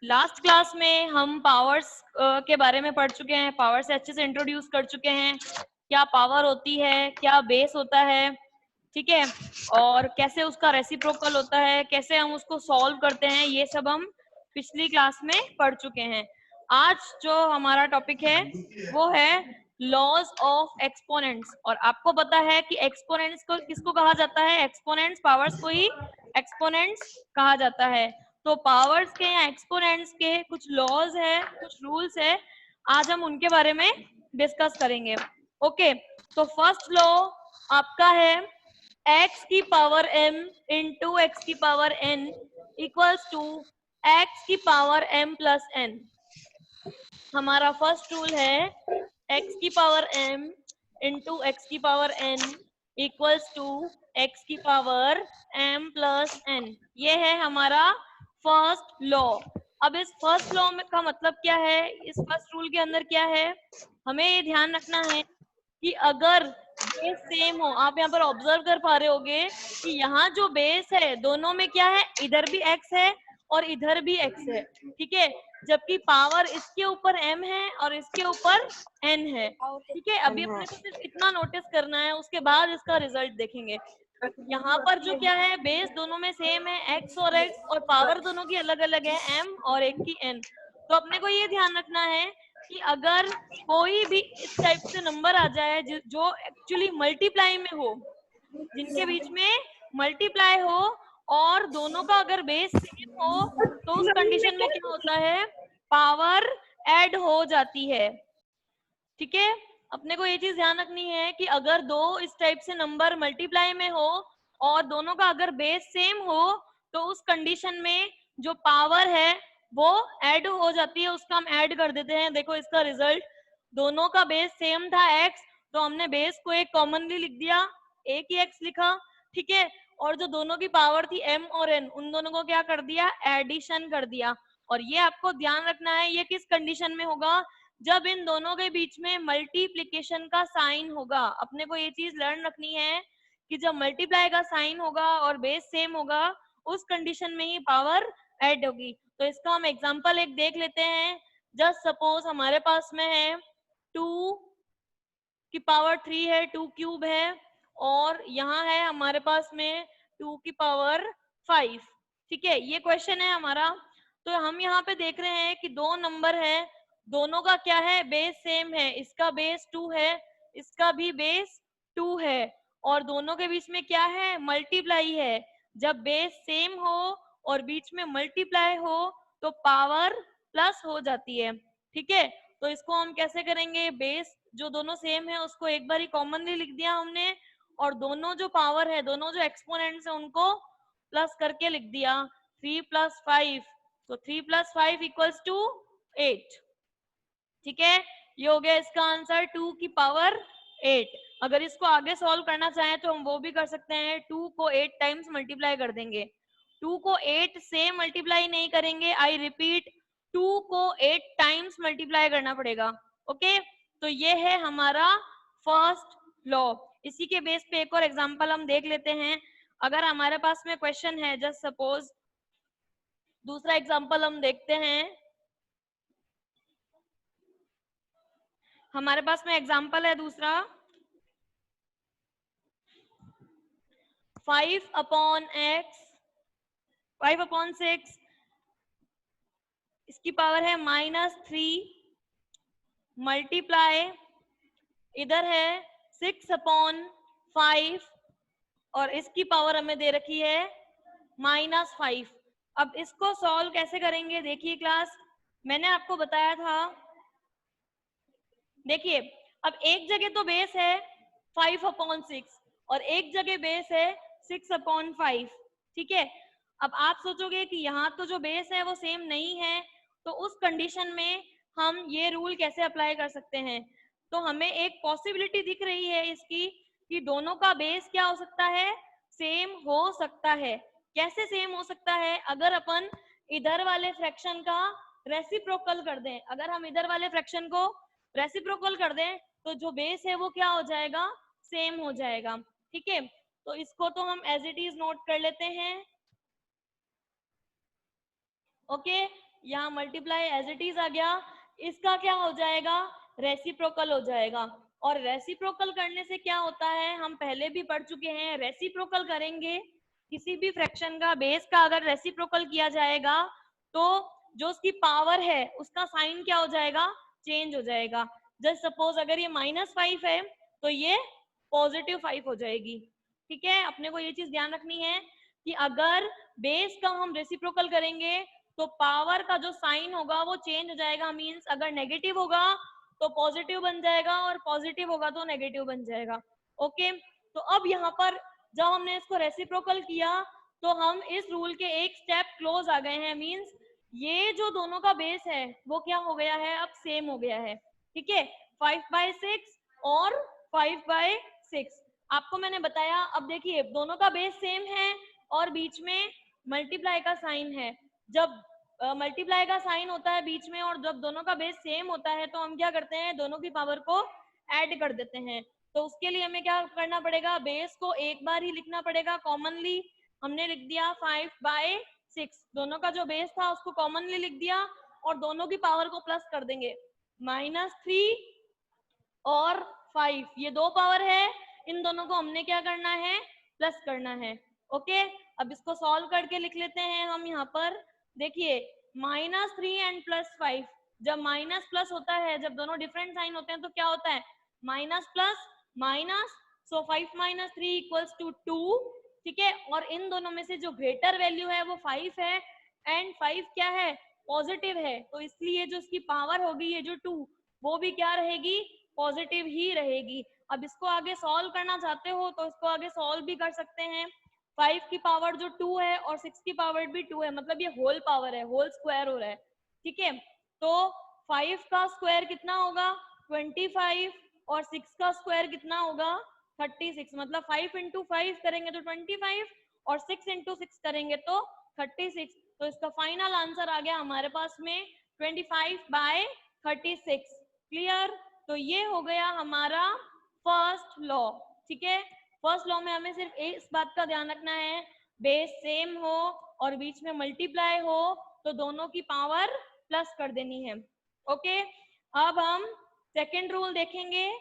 Last class में हम powers के बारे में पढ़ चुके हैं, पावर से अच्छे से इंट्रोड्यूस कर चुके हैं, क्या पावर होती है, क्या बेस होता है, ठीक है, और कैसे उसका रेसिप्रोकल होता है, कैसे हम उसको सॉल्व करते हैं, ये सब हम पिछली क्लास में पढ़ चुके हैं। आज जो हमारा टॉपिक है वो है लॉज ऑफ एक्सपोनेंट्स। और आपको पता है कि एक्सपोनेंट्स को किसको कहा जाता है? एक्सपोनेंट्स, पावर्स को ही एक्सपोनेंट्स कहा जाता है। तो पावर्स के या एक्सपोनेंट्स के कुछ लॉज है, कुछ रूल्स है, आज हम उनके बारे में डिस्कस करेंगे। ओके, तो फर्स्ट लॉ आपका है x की पावर m इंटू एक्स की power n equals to x की पावर m प्लस n। हमारा फर्स्ट रूल है x की पावर m इंटू एक्स की power n equals to x की पावर m प्लस n। ये है हमारा फर्स्ट लॉ। अब इस फर्स्ट लॉ में का मतलब क्या है, इस फर्स्ट रूल के अंदर क्या है, हमें ये ध्यान रखना है कि अगर बेस सेम हो, आप यहाँ पर ऑब्जर्व कर पा रहे होगे कि यहाँ जो बेस है दोनों में क्या है, इधर भी x है और इधर भी x है, ठीक है, जबकि पावर इसके ऊपर m है और इसके ऊपर n है, ठीक है। अभी अपने को सिर्फ इतना नोटिस करना है, उसके बाद इसका रिजल्ट देखेंगे। यहाँ पर जो क्या है, बेस दोनों में सेम है x और पावर दोनों की अलग अलग है m और एक की n। तो अपने को ये ध्यान रखना है कि अगर कोई भी इस टाइप से नंबर आ जाए जो एक्चुअली मल्टीप्लाई में हो, जिनके बीच में मल्टीप्लाई हो और दोनों का अगर बेस सेम हो, तो उस कंडीशन में क्या होता है, पावर ऐड हो जाती है, ठीक है। अपने को ये चीज ध्यान रखनी है कि अगर दो इस टाइप से नंबर मल्टीप्लाई में हो और दोनों का अगर बेस सेम हो, तो उस कंडीशन में जो पावर है वो ऐड हो जाती है, उसका हम ऐड कर देते हैं। देखो इसका रिजल्ट, दोनों का बेस सेम था x, तो हमने बेस को एक कॉमनली लिख दिया, एक ही x लिखा, ठीक है, और जो दोनों की पावर थी m और n, उन दोनों को क्या कर दिया, एडिशन कर दिया। और ये आपको ध्यान रखना है, ये किस कंडीशन में होगा, जब इन दोनों के बीच में मल्टीप्लिकेशन का साइन होगा। अपने को ये चीज लर्न रखनी है कि जब मल्टीप्लाई का साइन होगा और बेस सेम होगा, उस कंडीशन में ही पावर ऐड होगी। तो इसका हम एग्जांपल एक देख लेते हैं। जस्ट सपोज हमारे पास में है 2 की पावर 3 है, 2 क्यूब है, और यहाँ है हमारे पास में 2 की पावर 5, ठीक है, ये क्वेश्चन है हमारा। तो हम यहाँ पे देख रहे हैं कि दो नंबर है, दोनों का क्या है, बेस सेम है, इसका बेस 2 है, इसका भी बेस 2 है, और दोनों के बीच में क्या है, मल्टीप्लाई है। जब बेस सेम हो और बीच में मल्टीप्लाई हो तो पावर प्लस हो जाती है, ठीक है। तो इसको हम कैसे करेंगे, बेस जो दोनों सेम है उसको एक बार ही कॉमनली लिख दिया हमने, और दोनों जो पावर है, दोनों जो एक्सपोनेंट्स है उनको प्लस करके लिख दिया, 3 + 5, तो 3 + 5 = 8, ठीक है। ये हो गया इसका आंसर, 2 की पावर 8। अगर इसको आगे सॉल्व करना चाहें तो हम वो भी कर सकते हैं, 2 को 8 टाइम्स मल्टीप्लाई कर देंगे। 2 को 8 से मल्टीप्लाई नहीं करेंगे, आई रिपीट, 2 को 8 टाइम्स मल्टीप्लाई करना पड़ेगा, ओके। तो ये है हमारा फर्स्ट लॉ। इसी के बेस पे एक और एग्जांपल हम देख लेते हैं। अगर हमारे पास में क्वेश्चन है, जस्ट सपोज दूसरा एग्जांपल हम देखते हैं। हमारे पास में एग्जांपल है दूसरा, 5/x, 5/6, इसकी पावर है -3, मल्टीप्लाई, इधर है 6/5 और इसकी पावर हमें दे रखी है -5। अब इसको सॉल्व कैसे करेंगे, देखिए क्लास, मैंने आपको बताया था, देखिए अब एक जगह तो बेस है 5/6 और एक जगह बेस है 6/5, ठीक है। अब आप सोचोगे कि यहाँ तो जो बेस है वो सेम नहीं है, तो उस कंडीशन में हम ये रूल कैसे अप्लाई कर सकते हैं। तो हमें एक पॉसिबिलिटी दिख रही है इसकी कि दोनों का बेस क्या हो सकता है, सेम हो सकता है। कैसे सेम हो सकता है, अगर अपन इधर वाले फ्रैक्शन का रेसिप्रोकल कर दें, अगर हम इधर वाले फ्रैक्शन को रेसिप्रोकल कर दें तो जो बेस है वो क्या हो जाएगा, सेम हो जाएगा, ठीक है। तो इसको तो हम एज इट इज नोट कर लेते हैं। ओके, यहाँ मल्टीप्लाई एज इट इज आ गया, इसका क्या हो जाएगा, रेसिप्रोकल हो जाएगा। और रेसिप्रोकल करने से क्या होता है, हम पहले भी पढ़ चुके हैं, रेसिप्रोकल करेंगे किसी भी फ्रैक्शन का बेस का अगर रेसिप्रोकल किया जाएगा तो जो उसकी पावर है उसका साइन क्या हो जाएगा, चेंज हो जाएगा। जस्ट सपोज अगर ये -5 है तो ये +5 हो जाएगी। ठीक है, अपने को ये चीज ध्यान रखनी है कि अगर बेस का हम रेसिप्रोकल करेंगे तो पावर का जो साइन होगा वो चेंज हो जाएगा। मींस अगर नेगेटिव होगा तो पॉजिटिव बन जाएगा और पॉजिटिव होगा तो नेगेटिव बन जाएगा। ओके, तो अब यहाँ पर जब हमने इसको रेसिप्रोकल किया तो हम इस रूल के एक स्टेप क्लोज आ गए हैं। मींस ये जो दोनों का बेस है वो क्या हो गया है, अब सेम हो गया है। ठीक है, 5/6 और 5/6 आपको मैंने बताया। अब देखिए दोनों का बेस सेम है और बीच में मल्टीप्लाई का साइन है। जब मल्टीप्लाई का साइन होता है बीच में और जब दोनों का बेस सेम होता है तो हम क्या करते हैं, दोनों की पावर को ऐड कर देते हैं। तो उसके लिए हमें क्या करना पड़ेगा, बेस को एक बार ही लिखना पड़ेगा कॉमनली। हमने लिख दिया 5/6, दोनों का जो बेस था उसको कॉमनली लिख दिया और दोनों की पावर को प्लस कर देंगे। -3 और 5 ये दो पावर है, इन दोनों को हमने क्या करना है, प्लस करना है। ओके, अब इसको सॉल्व करके लिख लेते हैं हम। यहाँ पर देखिए -3 एंड +5, जब माइनस प्लस होता है, जब दोनों डिफरेंट साइन होते हैं तो क्या होता है, माइनस प्लस माइनस, सो 5 - 3 = 2। ठीक है, और इन दोनों में से जो ग्रेटर वैल्यू है वो 5 है एंड 5 क्या है, पॉजिटिव है, तो इसलिए जो इसकी पावर होगी ये जो 2 वो भी क्या रहेगी, पॉजिटिव ही रहेगी। अब इसको आगे सॉल्व करना चाहते हो तो इसको आगे सॉल्व भी कर सकते हैं। 5 की पावर जो 2 है और 6 की पावर भी 2 है, मतलब ये होल पावर है, होल स्क्वायर हो रहा है। ठीक है, तो 5 का स्क्वायर कितना होगा, 25, और 6 का स्क्वायर कितना होगा, 36। मतलब 5 × 5 करेंगे तो 25 और 6 × 6 करेंगे तो 36। तो इसका फाइनल आंसर आ गया हमारे पास में 25/36। क्लियर, तो ये हो गया हमारा फर्स्ट लॉ। ठीक है, फर्स्ट लॉ में हमें सिर्फ इस बात का ध्यान रखना है, बेस सेम हो और बीच में मल्टीप्लाई हो तो दोनों की पावर प्लस कर देनी है। ओके, अब हम सेकेंड रूल देखेंगे।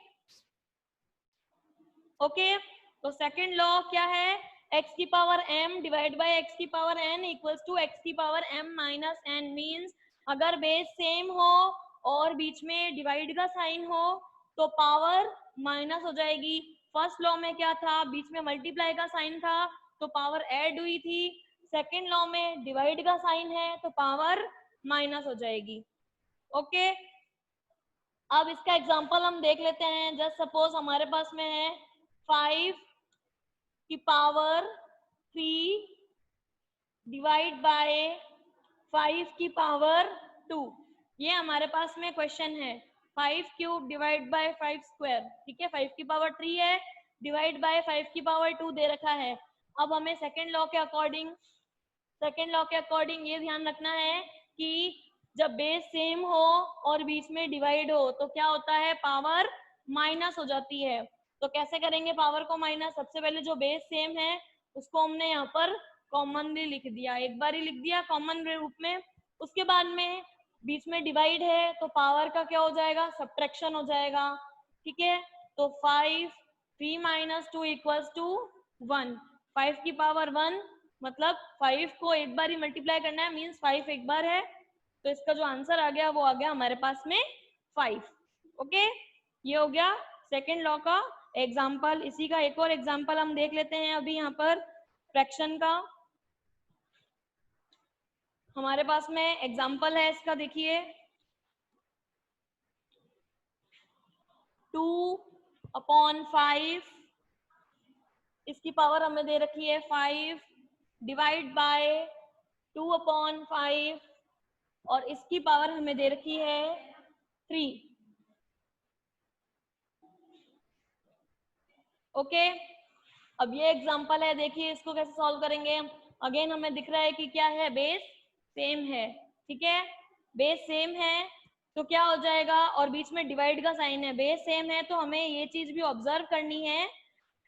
ओके, तो सेकेंड लॉ क्या है, x की power m divide by x की power n equals to x की power m minus n। Means अगर बेस सेम हो और बीच में डिवाइड का साइन हो तो पावर माइनस हो जाएगी। फर्स्ट लॉ में क्या था, बीच में मल्टीप्लाई का साइन था तो पावर ऐड हुई थी। सेकेंड लॉ में डिवाइड का साइन है तो पावर माइनस हो जाएगी। ओके, अब इसका एग्जांपल हम देख लेते हैं। जस्ट सपोज हमारे पास में है 5 की पावर 3 डिवाइड बाय 5 की पावर 2। ये हमारे पास में क्वेश्चन है, 5³ डिवाइड बाय 5 स्क्वायर। ठीक है, 5 की पावर 3 है डिवाइड बाय 5 की पावर 2 दे रखा है। अब हमें सेकेंड लॉ के अकॉर्डिंग ये ध्यान रखना है कि जब बेस सेम हो और बीच में डिवाइड हो तो क्या होता है, पावर माइनस हो जाती है। तो कैसे करेंगे पावर को माइनस, सबसे पहले जो बेस सेम है उसको हमने यहाँ पर कॉमनली लिख दिया, एक बार ही लिख दिया कॉमन रूप में। उसके बाद में बीच में डिवाइड है तो पावर का क्या हो जाएगा, सब्ट्रैक्शन हो जाएगा। ठीक है, तो 3 - 2 = 1। 5 की पावर 1 मतलब 5 को एक बार ही मल्टीप्लाई करना है, मीन्स 5 एक बार है, तो इसका जो आंसर आ गया वो आ गया हमारे पास में 5। ओके, ये हो गया सेकेंड लॉ का एग्जाम्पल। इसी का एक और एग्जाम्पल हम देख लेते हैं अभी यहाँ पर फ्रैक्शन का। हमारे पास में एग्जाम्पल है इसका, देखिए 2/5, इसकी पावर हमें दे रखी है 5 डिवाइड बाय 2/5 और इसकी पावर हमें दे रखी है 3। ओके, अब ये एग्जांपल है, देखिए इसको कैसे सॉल्व करेंगे। अगेन हमें दिख रहा है कि क्या है, बेस सेम है। ठीक है, बेस सेम है तो क्या हो जाएगा, और बीच में डिवाइड का साइन है। बेस सेम है तो हमें ये चीज भी ऑब्जर्व करनी है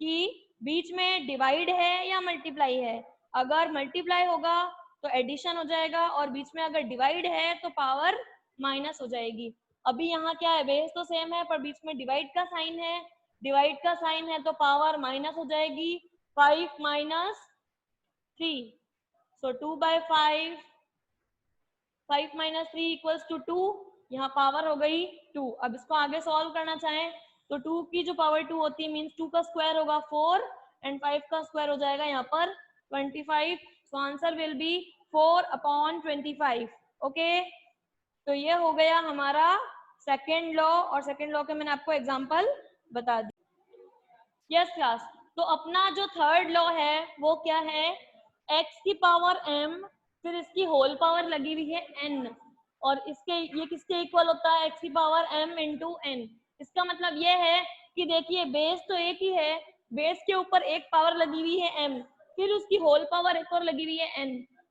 कि बीच में डिवाइड है या मल्टीप्लाई है। अगर मल्टीप्लाई होगा तो एडिशन हो जाएगा, और बीच में अगर डिवाइड है तो पावर माइनस हो जाएगी। अभी यहाँ क्या है, बेस तो सेम है पर बीच में डिवाइड का साइन है, डिवाइड का साइन है तो पावर माइनस हो जाएगी, 5 minus 3, so 2/5, 5 minus 3 equals to 2, यहाँ पावर हो गई 2। अब इसको आगे सॉल्व करना चाहें तो 2 की जो पावर 2 होती है मीन्स 2 का स्क्वायर होगा 4 एंड 5 का स्क्वायर हो जाएगा यहाँ पर 25, सो आंसर विल बी 4/25। ओके, तो ये हो गया हमारा सेकेंड लॉ, और सेकेंड लॉ के मैंने आपको एग्जांपल बता दी। यस क्लास, तो अपना जो थर्ड लॉ है वो क्या है, x की पावर m, फिर इसकी होल पावर लगी हुई है n, और इसके ये किसके इक्वल होता है, x की पावर m इंटू n। इसका मतलब ये है कि देखिए बेस तो एक ही है, बेस के ऊपर एक पावर लगी हुई है m, फिर उसकी होल पावर एक और लगी हुई है n।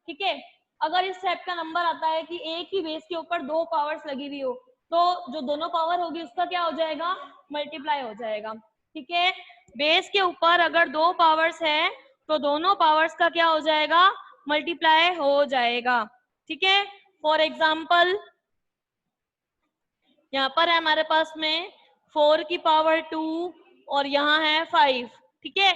ठीक है, अगर इस टाइप का नंबर आता है कि एक ही बेस के ऊपर दो पावर्स लगी हुई हो, तो जो दोनों पावर होगी उसका क्या हो जाएगा, मल्टीप्लाई हो जाएगा। ठीक है, बेस के ऊपर अगर दो पावर्स है तो दोनों पावर्स का क्या हो जाएगा, मल्टीप्लाई हो जाएगा। ठीक है, फॉर एग्जाम्पल यहाँ पर है हमारे पास में 4 की पावर 2 और यहाँ है 5। ठीक है,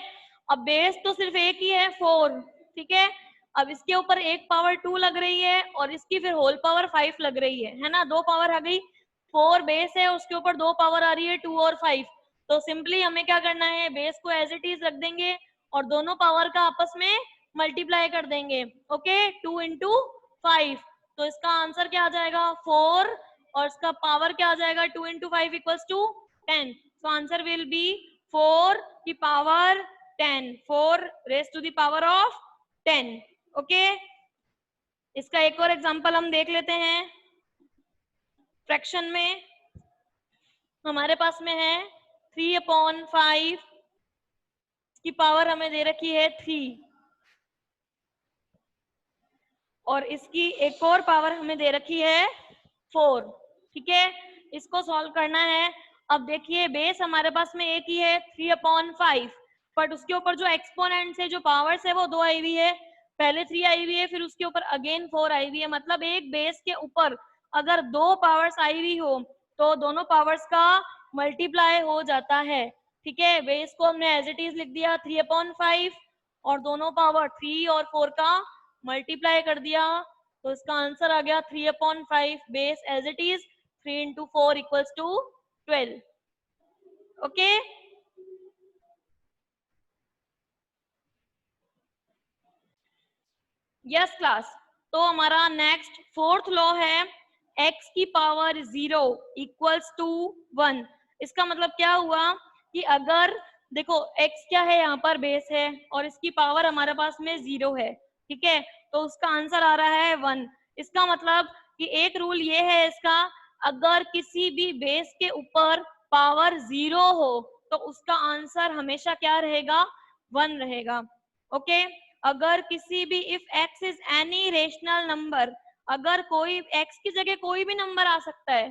अब बेस तो सिर्फ एक ही है 4। ठीक है, अब इसके ऊपर एक पावर 2 लग रही है और इसकी फिर होल पावर 5 लग रही है ना, दो पावर आ गई। 4 बेस है, उसके ऊपर दो पावर आ रही है 2 और 5। तो सिंपली हमें क्या करना है, बेस को एज इट इज रख देंगे और दोनों पावर का आपस में मल्टीप्लाई कर देंगे। ओके, 2 इंटू 5, तो इसका आंसर क्या आ जाएगा 4, और इसका पावर क्या आ जाएगा 2 into 5 equals to 10। So answer will be 4 की power 10, 4 raise to the power of 10। Okay, इसका एक और एग्जांपल हम देख लेते हैं। फ्रैक्शन में हमारे पास में है 3/5 की पावर हमें दे रखी है 3, और इसकी एक और पावर हमें दे रखी है 4। ठीक है, इसको सॉल्व करना है। अब देखिए बेस हमारे पास में एक ही है 3/5, बट उसके ऊपर जो एक्सपोनेंट है, जो पावर्स है वो दो आई हुई है, पहले 3 आई हुई है फिर उसके ऊपर अगेन 4 आई हुई है। मतलब एक बेस के ऊपर अगर दो पावर्स आई हुई हो तो दोनों पावर्स का मल्टीप्लाई हो जाता है। ठीक है, बेस को हमने एज इट इज लिख दिया 3/5 और दोनों पावर 3 और 4 का मल्टीप्लाई कर दिया, तो इसका आंसर आ गया 3/5 base as it is 3 into 4 equals to 12। Okay, yes class, तो हमारा नेक्स्ट फोर्थ लॉ है x की पावर 0 इक्वल्स टू 1। इसका मतलब क्या हुआ कि अगर देखो x क्या है, यहाँ पर बेस है और इसकी पावर हमारे पास में 0 है। ठीक है, तो उसका आंसर आ रहा है 1। इसका मतलब कि एक रूल ये है इसका, अगर किसी भी बेस के ऊपर पावर 0 हो तो उसका आंसर हमेशा क्या रहेगा, 1 रहेगा। ओके, अगर किसी भी if x is any rational number, अगर कोई x की जगह कोई भी नंबर आ सकता है,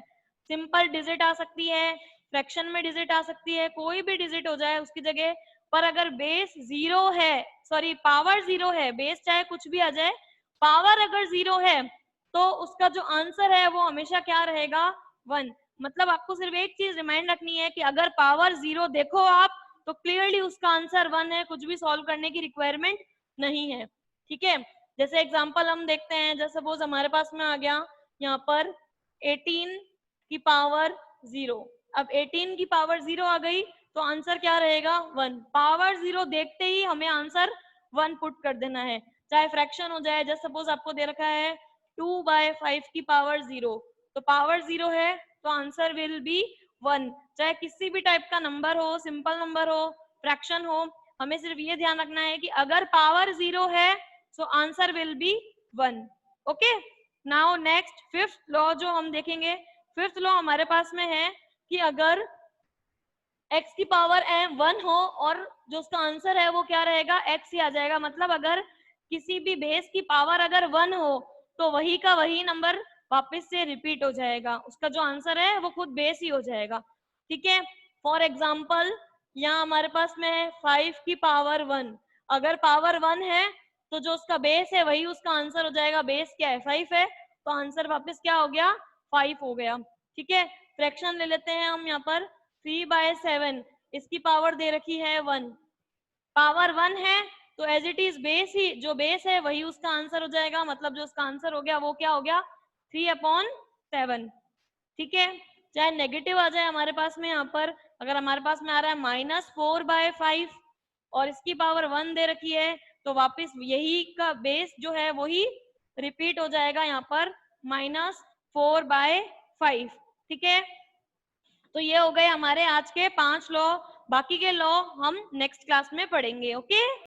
सिंपल डिजिट आ सकती है, फ्रैक्शन में डिजिट आ सकती है, कोई भी डिजिट हो जाए उसकी जगह पर, अगर बेस 0 है, सॉरी पावर 0 है, बेस चाहे कुछ भी आ जाए, पावर अगर 0 है तो उसका जो आंसर है वो हमेशा क्या रहेगा, 1। मतलब आपको सिर्फ एक चीज रिमाइंड रखनी है कि अगर पावर 0 देखो आप तो क्लियरली उसका आंसर 1 है, कुछ भी सॉल्व करने की रिक्वायरमेंट नहीं है। ठीक है, जैसे एग्जांपल हम देखते हैं, जैसे सपोज हमारे पास में आ गया यहाँ पर 18 की पावर 0। अब 18 की पावर 0 आ गई तो आंसर क्या रहेगा, 1। पावर 0 देखते ही हमें आंसर 1 पुट कर देना है, चाहे फ्रैक्शन हो जाए। जैसे सपोज आपको दे रखा है 2/5 की पावर 0, तो पावर 0 है तो आंसर विल बी 1। चाहे किसी भी टाइप का नंबर हो, सिंपल नंबर हो, फ्रैक्शन हो, हमें सिर्फ ये ध्यान रखना है कि अगर पावर 0 है सो answer will B 1। Okay, now next fifth law जो हम देखेंगे, फिफ्थ लॉ हमारे पास में है कि अगर x की पावर 1 हो और जो उसका आंसर है वो क्या रहेगा, x ही आ जाएगा। मतलब अगर किसी भी बेस की पावर अगर 1 हो तो वही का वही नंबर वापस से रिपीट हो जाएगा, उसका जो आंसर है वो खुद बेस ही हो जाएगा। ठीक है, फॉर एग्जाम्पल यहाँ हमारे पास में है 5 की पावर 1। अगर पावर 1 है तो जो उसका बेस है वही उसका आंसर हो जाएगा। बेस क्या है? 5 है, तो आंसर वापस क्या हो गया? 5 हो गया। ठीक है, फ्रैक्शन ले लेते हैं हम यहाँ पर। 3/7, इसकी पावर दे रखी है 1, पावर 1 है, तो एज इट इज बेस ही, जो बेस है वही उसका आंसर हो जाएगा। मतलब जो उसका आंसर हो गया वो क्या हो गया? 3/7। ठीक है, चाहे नेगेटिव आ जाए हमारे पास में, यहाँ पर अगर हमारे पास में आ रहा है -4/5 और इसकी पावर 1 दे रखी है, तो वापस यही का बेस जो है वही रिपीट हो जाएगा यहाँ पर -4/5। ठीक है, तो ये हो गए हमारे आज के 5 लॉ। बाकी के लॉ हम नेक्स्ट क्लास में पढ़ेंगे। ओके।